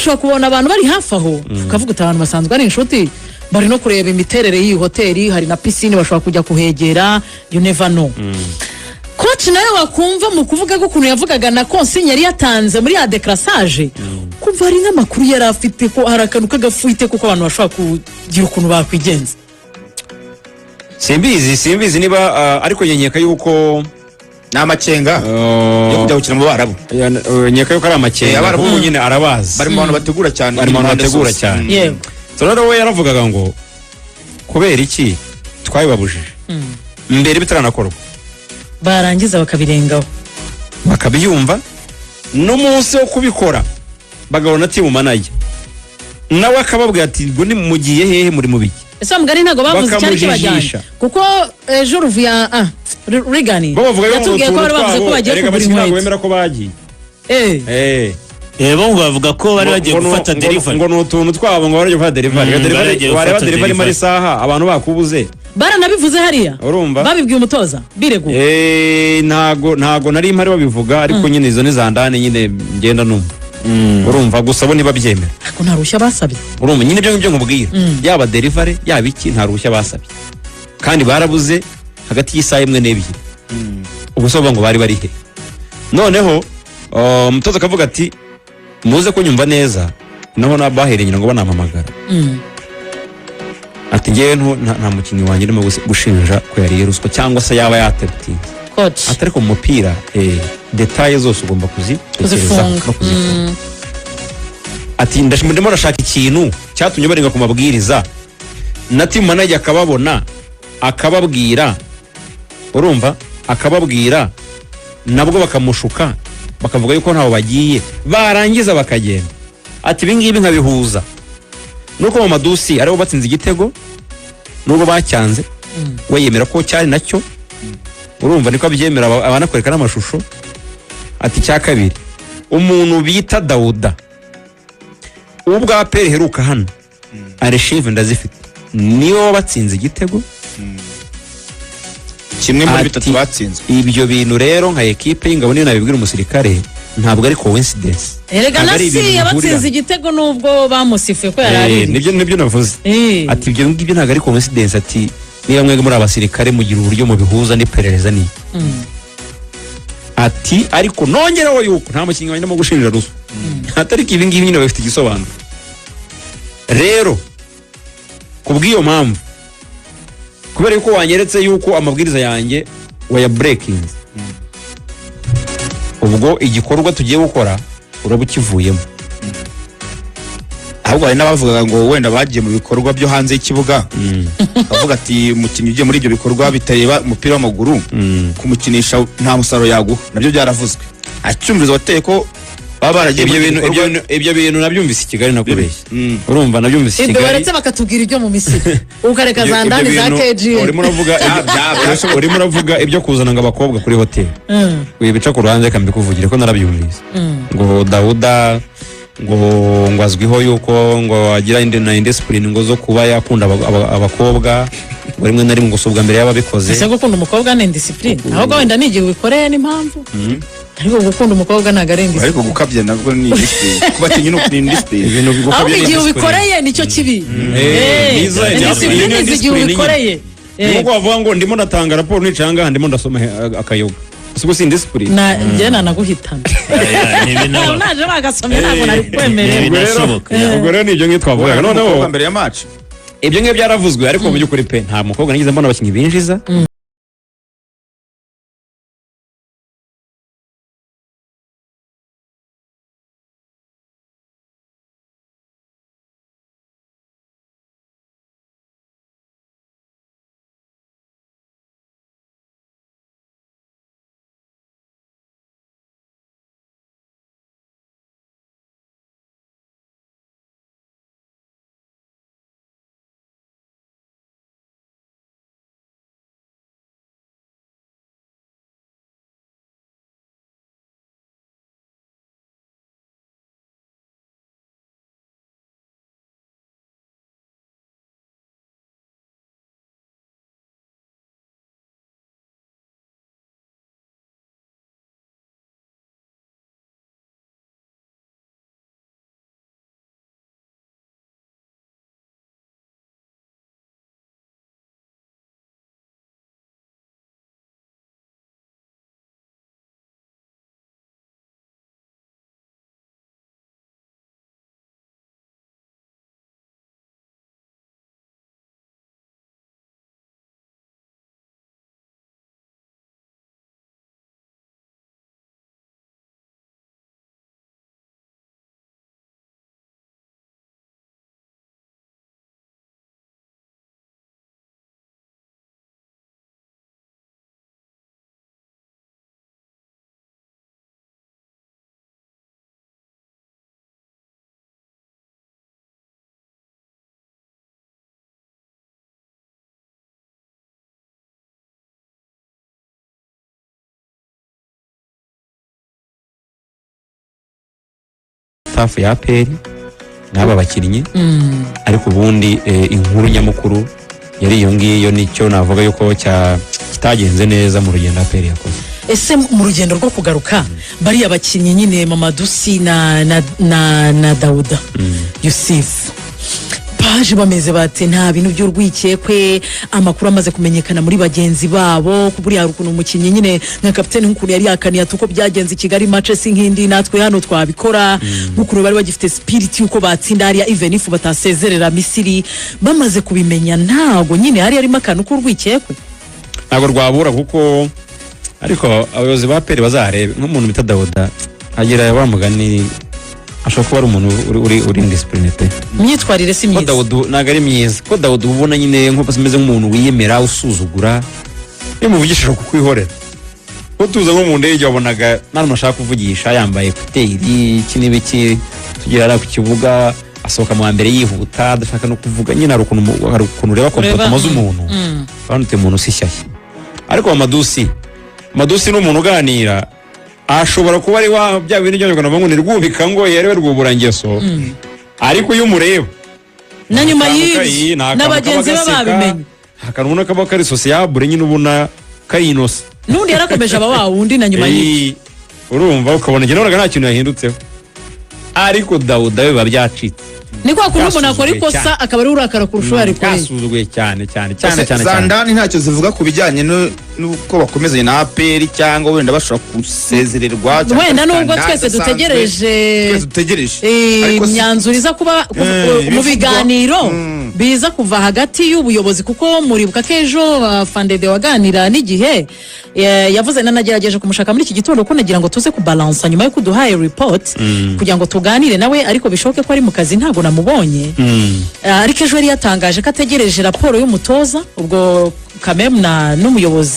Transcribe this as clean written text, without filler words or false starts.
ushobora kubona abantu bari hafi aho ukavuga uti abantu basanzwe ari inshuti bari no kureba imiterere y'iyi hoteli, hari na pisine bashobora kujya kuhegera, you never know. Coach nawe wakumva mu kuvuga ko ukuntu yavugaga na consigne yari yatanze muri ya decrassage, kumva hari n'amakuru yari afite ko hari akantu kagafuite kuko abantu bashobora kugira ukuntu bakwigenza. Simbizi niba ariko yenyeka yuko n'amacenga yo kujya gukina mu Barabu. Nyeka yuko ari amacenga. Abarabu nyine arabazi. Bari mu bantu bategura cyane. Yego. So rero we yaravugaga ngo kubera iki twabibabujije. Mbere bitaranakorwa. Barangiza bakabirengaho. Bakabiyumva n'umunsi wo kubikora bagabona team manager. Nawe akababwira ati ngo ni mugiye hehe muri mubiki. Ese mugari ntago bavuze cyari kibajyanye kuko ejo ruvuya Rigani yatubwiye ko bari bavuze ko bagiye kugura inkweto bemera ko bagiye bo ngo bavuga ko bari bagiye gufata delivery ngo n'utuntu twabo ngo bari bagiye gufata delivery bari delivery muri saha abantu bakubuze baranabivuze hariya babibwiye umutoza birego ntago nari impari babivuga ariko nyine izo ni zandane nyine ngenda numva urumva gusa bo nibabyemera ariko nta rushya basabye urumva nyine ibyo nkubwira yaba delivery yaba iki nta rushya basabye kandi barabuze hagati y'isaha imwe n'ebyiri ubusobanuro ngo bari he noneho umutoza akavuga ati muze ko nyumva neza naho nabahereye ngo banampamagara ati ngewe nta mukinnyi wanjye urimo gushinja ko yariye ruswa cyangwa se yaba yaterutinze atari ku mupira detaye zose ugomba kuzitekereza no kuzifunga ati ndimo nashaka ikintu cyatumye barenga ku mabwiriza na team manager akababona akababwira urumva akababwira nabwo bakamushuka bakavuga yuko ntaho bagiye barangiza bakagenda ati ibingibi nkabihuza nuko mu madusi aribo batsinze igitego nubwo bacyanze we yemera ko cyari nacyo urumva niko abyemera abanakwereka n'amashusho ati cya kabiri umuntu bita Dauda ubwa pere heruka hano archive ndazifite niyo batsinze igitego kimwe muri bitatu batsinze ibyo bintu rero nka equipe y'ingabo niyo nabibwira umusirikare ntabwo ari coincidence erega nasi yabatsinze igitego nubwo bamusifuye ko yarari nibyo navuze ati ibyo ngibyo ntabwo ari coincidence ati niba mwege muri abasirikare mugira uburyo mu bihuza n'iperereza ni ati ariko nongeraho yuko nta mukinnyi wanyuma gushinja ruswa atari ibi ngibi nyine bafite igisobanuro rero kubw'iyo mpamvu kubera yuko wanyeretse yuko amabwiriza yanjye waya breakinze ubwo igikorwa tugiye gukora uraba ukivuyemo ahubwo hari n'abavugaga ngo wenda bagiye mu bikorwa byo hanze y'ikibuga bavuga ati umukinnyi ugiye muri ibyo bikorwa bitareba umupira w'amaguru kumukinisha nta musaruro yaguha nabyo byaravuzwe acyumviriza wateye ko baba baragiye ibyo bintu nabyumvise i Kigali nakubeshye urumva nabyumvise i Kigali baretse bakatubwira ibyo mu Misiri ukareka za ndani za KG urimo uravuga ibyo kuzana ngo abakobwa kuri hoteli wibica ku ruhande kambikuvugire ko narabyumvise ngo Dauda ngo azwiho yuko ngo agira indiscipline ngo zo kuba yakunda abakobwa ngo rimwe na rimwe gusubwa mbere y'ababikoze ese gukunda umukobwa ni indiscipline ahubwo wenda nigiye wikoreye n'impamvu ariko gukunda umukobwa ntago ari indiscipline ariko gukabya nabwo ni indiscipline kuba tinyi no ni indiscipline ibintu bigukabya ahubwo igihe wikoreye nicyo kibi indiscipline igihe wikoreye nuko bavuga ngo ndimo natanga raporo nicanga ndimo ndasoma akayoga Suko si indiscipline. Njye nanaguhitana. Naje bagasomye ntabwo nari kwemerera. Ubwo rero nibyo ngiye twavuga. Noneho mbere ya match. Ibyo ngiye byaravuzwe ariko mu by'ukuri pe nta mukobwa nagize mbona abakinnyi binjiza. staff ya APR n'aba bakinnyi ariko ubundi inkuru nyamukuru yari iyo ngiyo nicyo navuga yuko kitagenze neza mu rugendo APR yakoze. Ese mu rugendo rwo kugaruka bari abakinnyi nyine Mamadusi na Dauda Yusuf baje bameze bate nta bintu by'urwikekwe amakuru amaze kumenyekana muri bagenzi babo kuburi hari ukuntu umukinnyi nyine nka kapiteni nk'ukuntu yari yakaniye tuko byagenze i Kigali match sinkindi natwe hano twabikora nk'ukuntu bari bagifite spirit yuko batsinda hariya even if batasezerera Misiri bamaze kubimenya ntago nyine hari arimo akantu k'urwikekwe ntago rwabura kuko ariko abayobozi ba APR bazarebe nk'umuntu bita Dauda agira bamugani ashobora kuba ari umuntu uri indiscipline pe myitwarire si myiza. Dauda naga ari myiza ko Dauda ubona nyine nko bameze nk'umuntu wiyemera usuzugura yimuvugishije kukwihorera ko tuza nko mu ndege wabonaga nari mashaka kuvugisha yambaye kuteri kinibiki tugira ara ku kibuga asohoka mu mbere yihuta adashaka no kuvuga nyine hari ukuntu ureba comportement z'umuntu abantu te umuntu sishyashye ariko Mamadusi n'umuntu uganira ashobora kuba ari wa bya bintu by'abanyarwanda bavuga ngo nirwubika ngo yerewe rwuburangeso ariko iyo umureba na nyuma y'ibyo n'abagenzi babimenye hakanubona kaba kari sociable nyine ubona kari inose n'undi yarakomeje aba wundi na nyuma y'ibyo urumva ukabona njye nabonaga nta kintu yahindutseho ariko Dauda biba byacitse ni kwa kundi umuntu akora ikosa akaba ari urakara kurusha uwo arikoreye yasuzuguye cyane Zandani ntacyo zivuga ku bijyanye n'uko bakomezanye na APR cyangwa wenda bashobora gusezererwa wenda nubwo twese dutegereje imyanzuro iza kuba mu biganiro biza kuva hagati y'ubuyobozi kuko muribuka ko ejo Fandede waganira n'igihe yavuze nanagerageje kumushaka muri iki gitondo ko nagira ngo tuze kubalansa nyuma yo kuduhaye report kugira ngo tuganire nawe ariko bishoboke ko ari mu kazi ntago namubonye ariko ejo yari yatangaje ko ategereje raporo y'umutoza ubwo kamem n'umuyobozi